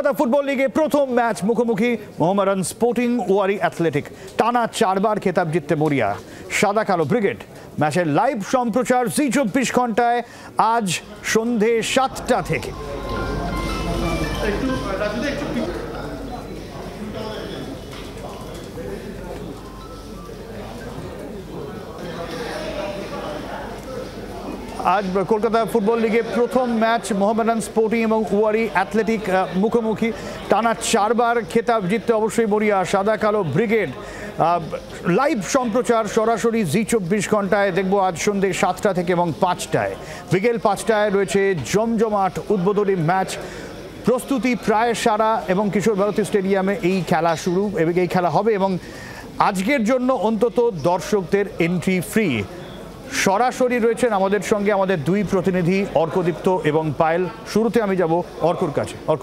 Kolkata football লিগে প্রথম match মুখোমুখি মোহামেডান স্পোর্টিং ওয়ারি অ্যাথলেটিক। টানা 4 বার খেতাব জিততে মরিয়া সাদা কালো ব্রিগেড। ম্যাচের লাইভ সম্প্রচার জি 24 ঘন্টায় আজ সন্ধে 7টা থেকে। আজ কলকাতা ফুটবল লিগে প্রথম ম্যাচ মোহামেডান স্পোর্টিং এবং ওয়ারি অ্যাথলেটিক মুখোমুখি। টানা 4 বার খেতাব জিততে অবশ্যই মরিয়া সাদা কালো ব্রিগেড। লাইভ সম্প্রচার সরাসরি জি 24 ঘন্টায় দেখব আজ সন্ধ্যে 7টা থেকে এবং 5টায়। বিকেল 5টায় রয়েছে জমজমাট উদ্বোধনী ম্যাচ। প্রস্তুতি প্রায় সারা এবং কিশোর ভারতী স্টেডিয়ামে এই খেলা শুরু এবং এই খেলা হবে এবং আজকের জন্য অন্তত দর্শকদের এন্ট্রি ফ্রি। সরাসরি রয়েছেন আমাদের সঙ্গে আমাদের দুই প্রতিনিধি অর্কদীপ্ত এবং পায়েল। শুরুতে আমি যাব অর্কর কাছে। অর্ক,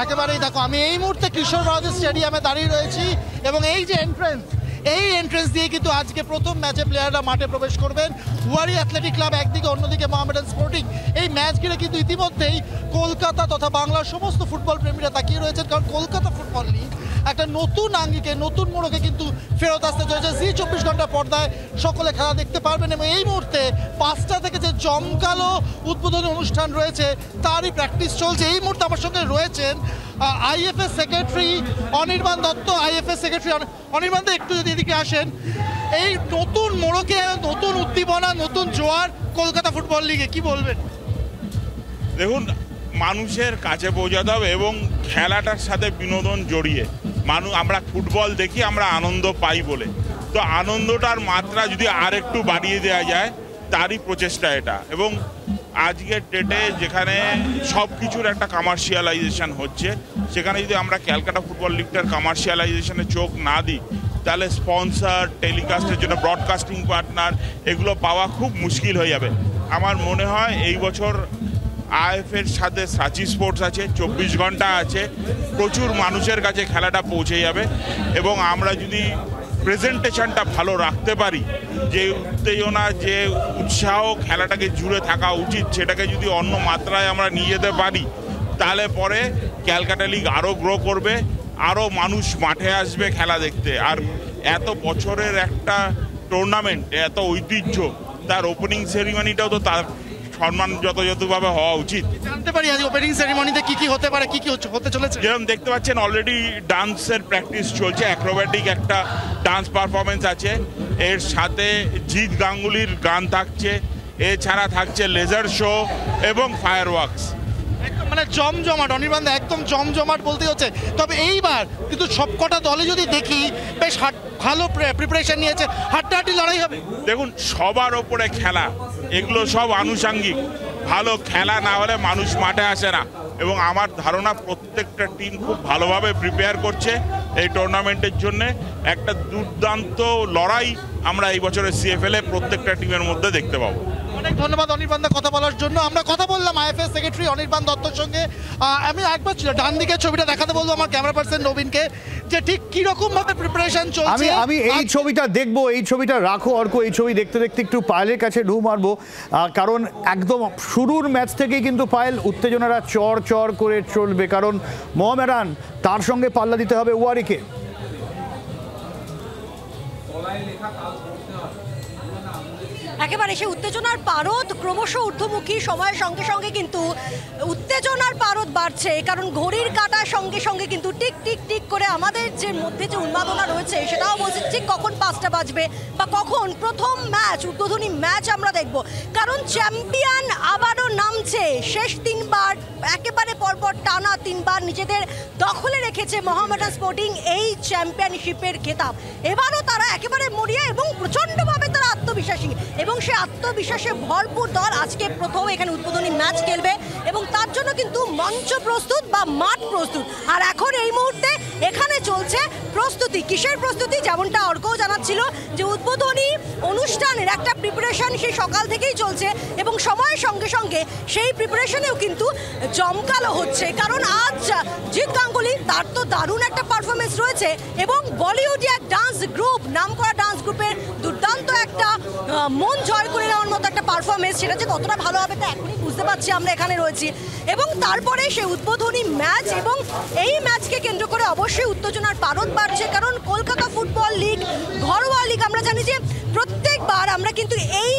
একেবারেই দেখো, আমি এই মুহূর্তে কিশোর ভারতী স্টেডিয়ামে দাঁড়িয়ে রয়েছি এবং এই যে এন্ট্রেন্স দিয়ে কিন্তু আজকে প্রথম ম্যাচে প্লেয়াররা মাঠে প্রবেশ করবেন। ওয়ারি অ্যাথলেটিক ক্লাব একদিকে, অন্যদিকে মোহামেডান স্পোর্টিং। এই ম্যাচ ঘিরে কিন্তু ইতিমধ্যেই কলকাতা তথা বাংলার সমস্ত ফুটবল প্রেমীরা তাকিয়ে রয়েছেন, কারণ কলকাতা ফুটবল লিগ একটা নতুন আঙ্গিকে, নতুন মোড়কে কিন্তু ফেরত আসতে চলেছে। জি 24 ঘন্টা পর্দায় সকলে খেলা দেখতে পারবেন এবং এই মুহূর্তে 5টা থেকে যে জমকালো উদ্বোধনী অনুষ্ঠান রয়েছে তারই প্র্যাকটিস চলছে। এই মুহূর্তে আমার সঙ্গে রয়েছেন IFA secretary Anirban Dutta. IFA secretary Anirban দা, একটু যদি এদিকে আসেন। এই নতুন মোড়কে নতুন উদ্দীপনা, নতুন জোয়ার কলকাতা ফুটবল লিগে, কি বলবেন? দেখুন, মানুষের কাছে পৌঁছাতে হবে এবং খেলাটার সাথে বিনোদন জড়িয়ে আমরা ফুটবল দেখি, আমরা আনন্দ পাই বলে। তো আনন্দটার মাত্রা যদি আর একটু বাড়িয়ে দেওয়া যায় তারই প্রচেষ্টা এটা। এবং আজকের ডেটে যেখানে সব কিছুর একটা কমার্শিয়ালাইজেশন হচ্ছে, সেখানে যদি আমরা ক্যালকাটা ফুটবল লিগটার কমার্শিয়ালাইজেশনে চোখ না দিই তাহলে স্পন্সর, টেলিকাস্টের জন্য ব্রডকাস্টিং পার্টনার এগুলো পাওয়া খুব মুশকিল হয়ে যাবে। আমার মনে হয় এই বছর আইএফের সাথে সাচি স্পোর্টস আছে, 24 ঘন্টা আছে, প্রচুর মানুষের কাছে খেলাটা পৌঁছে যাবে। এবং আমরা যদি প্রেজেন্টেশনটা ভালো রাখতে পারি, যে উত্তেজনা, যে উৎসাহ খেলাটাকে জুড়ে থাকা উচিত, সেটাকে যদি অন্য মাত্রায় আমরা নিয়ে যেতে পারি তাহলে পরে ক্যালকাটা লিগ আরও গ্রো করবে, আরও মানুষ মাঠে আসবে খেলা দেখতে। আর এত বছরের একটা টুর্নামেন্ট, এত ঐতিহ্য, তার ওপেনিং সেরিমনিটাও তো তার সম্মান যথাযথভাবে হওয়া উচিত। জানতে পারি আজ ওপেনিং সেরিমনিতে কি কি হতে পারে, কি কি হতে চলেছে? যেরকম দেখতে পাচ্ছেন অলরেডি ডান্সের প্র্যাকটিস চলছে, অ্যাক্রোব্যাটিক একটা ডান্স পারফরমেন্স আছে, এর সাথে জিৎ গাঙ্গুলির গান থাকছে, এছাড়া থাকছে লেজার শো এবং ফায়ার ওয়ার্কস। একদম মানে জমজমাট অনির্বাণ, একদম জমজমাট বলতে হচ্ছে। তবে এইবার কিন্তু সবকটা দলে যদি দেখি বেশ ভালো প্রিপারেশন নিয়েছে, হাড্ডাহাড্ডি লড়াই হবে। দেখুন, সবার ওপরে খেলা, এগুলো সব আনুষাঙ্গিক। ভালো খেলা না হলে মানুষ মাঠে আসে না। এবং আমার ধারণা প্রত্যেকটা টিম খুব ভালোভাবে প্রিপেয়ার করছে এই টুর্নামেন্টের জন্য। একটা দুর্দান্ত লড়াই আমরা এই বছরের সিএফএল এ প্রত্যেকটা টিমের মধ্যে দেখতে পাবো। অনেক ধন্যবাদ অনির্বাণ দা কথা বলার জন্য। আমরা কথা বললাম আইএফএ সেক্রেটারি অনির্বাণ দত্তর সঙ্গে। আমি একবার ডান দিকের ছবিটা দেখাতে বলবো আমার ক্যামেরা পার্সন নবীনকে, যে ঠিক কিরকম ভাবে প্রিপারেশন চলছে। আমি এই ছবিটা দেখবো, এই ছবিটা রাখো অর্ক। এই ছবি দেখতে দেখতে একটু পায়েলের কাছে ঢু মারবো, কারণ একদম শুরুর ম্যাচ থেকেই কিন্তু পায়েল উত্তেজনারা চড় চড় করে চলবে, কারণ মোহামেডান তার সঙ্গে পাল্লা দিতে হবে ওয়ারিকে। একেবারে সেই উত্তেজনার পারদ ক্রমশ ঊর্ধ্বমুখী। সময়ের সঙ্গে সঙ্গে কিন্তু উত্তেজনার পারদ বাড়ছে, কারণ ঘড়ির কাটার সঙ্গে সঙ্গে কিন্তু টিক টিক টিক করে আমাদের যে মধ্যে যে উন্মাদনা রয়েছে সেটাও বলছে ঠিক কখন 5টা বাজবে বা কখন প্রথম ম্যাচ, উদ্বোধনী ম্যাচ আমরা দেখব। কারণ চ্যাম্পিয়ন আবারও নামছে। শেষ 3বার একেবারে পরপর টানা 3বার নিজেদের দখলে রেখেছে মোহামেডান স্পোর্টিং এই চ্যাম্পিয়নশিপের খেতাব। এবারও তারা একেবারে মরিয়া এবং প্রচণ্ডভাবে তারা আত্মবিশ্বাসী এবং সে আত্মবিশ্বাসে ভরপুর দল আজকে প্রথম এখানে উদ্বোধনী ম্যাচ খেলবে এবং তার জন্য কিন্তু মঞ্চ প্রস্তুত বা মাঠ প্রস্তুত। আর এখন এই মুহূর্তে এখানে চলছে প্রস্তুতি। কিসের প্রস্তুতি? যেমনটা অর্কও জানাচ্ছিল যে উদ্বোধনী অনুষ্ঠানের একটা প্রিপারেশন সেই সকাল থেকেই চলছে এবং সময়ের সঙ্গে সঙ্গে সেই প্রিপারেশনেও কিন্তু জমকালো হচ্ছে। কারণ আজ জিৎ গাঙ্গুলি, তার তো দারুণ একটা পারফরমেন্স রয়েছে এবং বলিউডে এক ডান্স গ্রুপ, নামকরা ডান্স গ্রুপের দুর্দান্ত এক একটা মন জয় করে নেওয়ার মতো একটা পারফরমেন্স, সেটা যে কতটা ভালো হবে তা এখনই বুঝতে পারছি আমরা এখানে রয়েছি। এবং তারপরে সেই উদ্বোধনী ম্যাচ, এবং এই ম্যাচকে কেন্দ্র করে অবশ্যই উত্তেজনার পারদ বাড়ছে, কারণ কলকাতা ফুটবল লিগ ঘরোয়া লিগ। আমরা জানি যে প্রত্যেকবার আমরা কিন্তু এই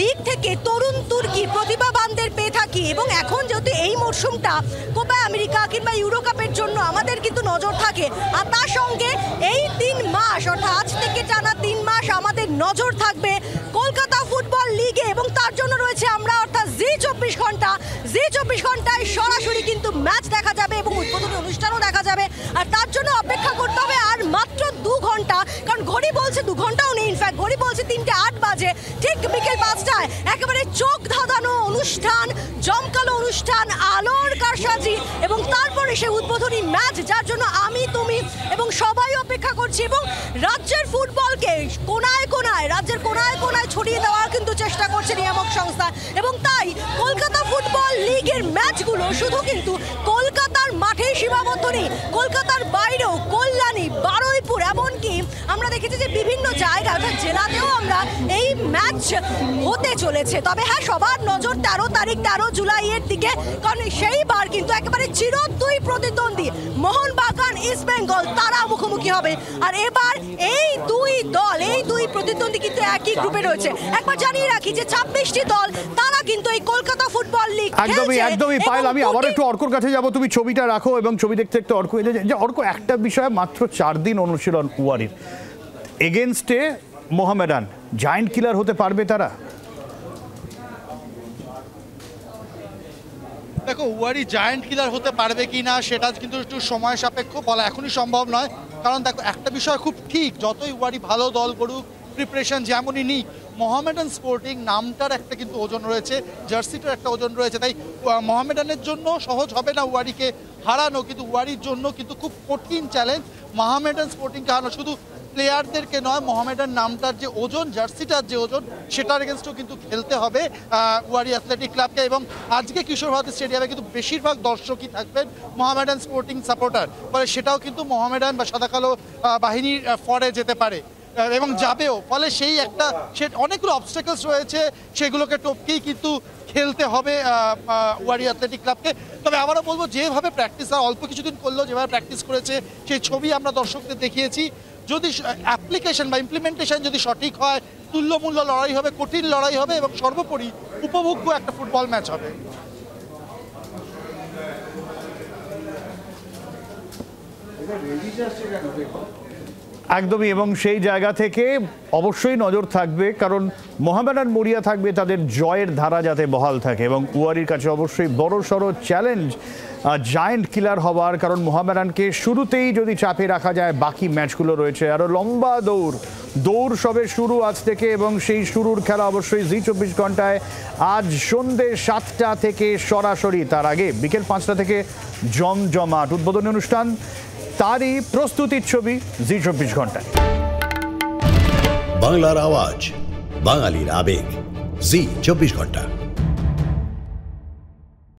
লিগ থেকে তরুণ তুর্কি প্রতিভাবানদের পেয়ে থাকি, এবং এখন যেহেতু এই মরশুমটা কোপা আমেরিকা কিংবা ইউরো কাপের জন্য আমাদের কিন্তু নজর থাকে, আর তার সঙ্গে এই 3 মাস অর্থাৎ আজ থেকে টানা 3 মাস আমাদের নজর থাকবে কলকাতা ফুটবল লিগে, এবং তার জন্য রয়েছে আমরা অর্থাৎ জি24 ঘন্টা। জি24 ঘন্টায় সরাসরি কিন্তু ম্যাচ দেখা যাবে এবং উদ্বোধনী অনুষ্ঠানও দেখা যাবে, আর তার জন্য অপেক্ষা করতে হবে আর মাত্র 2 ঘন্টা, কারণ ঘড়ি বলছে 2 ঘন্টাও নেই, ইনফ্যাক্ট ঘড়ি বলছে 3:08 বাজে, ঠিক বিকেল 5টায় একেবারে চোখ ধাঁধানো অনুষ্ঠান, জমকালো অনুষ্ঠান, আলোর কারসাজি, এবং তারপরে সেই উদ্বোধনী ম্যাচ, যার জন্য আমি, তুমি এবং সবাই অপেক্ষা করছি। এবং রাজ্যের ফুটবলকে কোনায় কোনায়, রাজ্যের কোনায় কোনায় ছড়িয়ে দেওয়ার কিন্তু চেষ্টা করছে নিয়ামক সংস্থা, এবং তাই কলকাতা ফুটবল লিগের ম্যাচগুলো শুধু কিন্তু কলকাতার মাঠেই সীমাবদ্ধ নেই, কলকাতার বাইরেও কল্যাণী, বারুইপুর, এমনকি আমরা দেখেছি যে বিভিন্ন জায়গায় অর্থাৎ জেলাতেও আমরা এই ম্যাচ হতে চলেছে। তবে হ্যাঁ, সবার নজর 13 তারিখ 13 জুলাইয়ের দিকে, কারণ সেইবার কিন্তু একেবারে চিরতুই প্রতিদ্বন্দ্বী মোহনবাগান, ইস্ট বেঙ্গল তারা মুখোমুখি হবে। আর এবার এই দুই দল, এই দুই প্রতিদ্বন্দ্বী কিন্তু একই গ্রুপে রয়েছে। একবার জানিয়ে রাখি যে 26টি দল তারা কিন্তু এই কলকাতা ফুটবল লিগ একদমই পায়েল, আমি আবার একটু অর্কর কাছে যাব, তুমি ছবিটা রাখো এবং ছবি দেখতে দেখতে অর্ক, যে অর্ক একটা বিষয়ে মাত্র 4 দিন অনুশীলন ওয়ারির এগেনস্টে মোহামেডান, জায়ান্ট কিলার হতে পারবে তারা? দেখো, ওয়ারি জায়ান্ট কিলার হতে পারবে কি না সেটা কিন্তু একটু সময় সাপেক্ষ, বলা এখনই সম্ভব নয়। কারণ দেখো, একটা বিষয় খুব ঠিক, যতই ওয়ারি ভালো দল করুক, প্রিপারেশন যেমনই নিক, মোহামেডান স্পোর্টিং নামটার একটা কিন্তু ওজন রয়েছে, জার্সিটার একটা ওজন রয়েছে। তাই মোহামেডানের জন্য সহজ হবে না ওয়ারিকে হারানো, কিন্তু ওয়ারির জন্য কিন্তু খুব কঠিন চ্যালেঞ্জ মোহামেডান স্পোর্টিংকে হারানো। শুধু প্লেয়ারদেরকে নয়, মোহামেডান নামটার যে ওজন, জার্সিটার যে ওজন, সেটার এগেনস্টও কিন্তু খেলতে হবে ওয়ারি অ্যাথলেটিক ক্লাবকে। এবং আজকে কিশোর ভারতী স্টেডিয়ামে কিন্তু বেশিরভাগ দর্শকই থাকবেন মোহামেডান স্পোর্টিং সাপোর্টার, ফলে সেটাও কিন্তু মোহামেডান বা সাদাকালো বাহিনীর ফরে যেতে পারে এবং যাবেও। ফলে সেই একটা অনেকগুলো অবস্টাকলস রয়েছে, সেগুলোকে টপকেই কিন্তু খেলতে হবে ওয়ারি অ্যাথলেটিক ক্লাবকে। তবে আবারও বলবো, যেভাবে প্র্যাকটিস আর অল্প কিছুদিন করলেও যেভাবে প্র্যাকটিস করেছে, সেই ছবি আমরা দর্শকদের দেখিয়েছি। যদি অ্যাপ্লিকেশন বা ইমপ্লিমেন্টেশন যদি সঠিক হয়, তুল্যমূল্য লড়াই হবে, কঠিন লড়াই হবে, এবং সর্বোপরি উপভোগ্য একটা ফুটবল ম্যাচ হবে। একদমই, এবং সেই জায়গা থেকে অবশ্যই নজর থাকবে, কারণ মোহামেডান মরিয়া থাকবে তাদের জয়ের ধারা যাতে বহাল থাকে, এবং ওয়ারির কাছে অবশ্যই বড়সড় চ্যালেঞ্জ জায়ান্ট কিলার হওয়ার, কারণ মোহামেডানকে শুরুতেই যদি চাপে রাখা যায়, বাকি ম্যাচগুলো রয়েছে আরও লম্বা দৌড় সবে শুরু আজ থেকে, এবং সেই শুরুর খেলা অবশ্যই জি24 ঘন্টায় আজ সন্ধ্যে 7টা থেকে সরাসরি, তার আগে বিকেল 5টা থেকে জমজমাট উদ্বোধনী অনুষ্ঠান, তারই প্রস্তুতির ছবি জি24 ঘন্টায়। বাংলার আওয়াজ, বাঙালির আবেগ, জি24 ঘন্টা।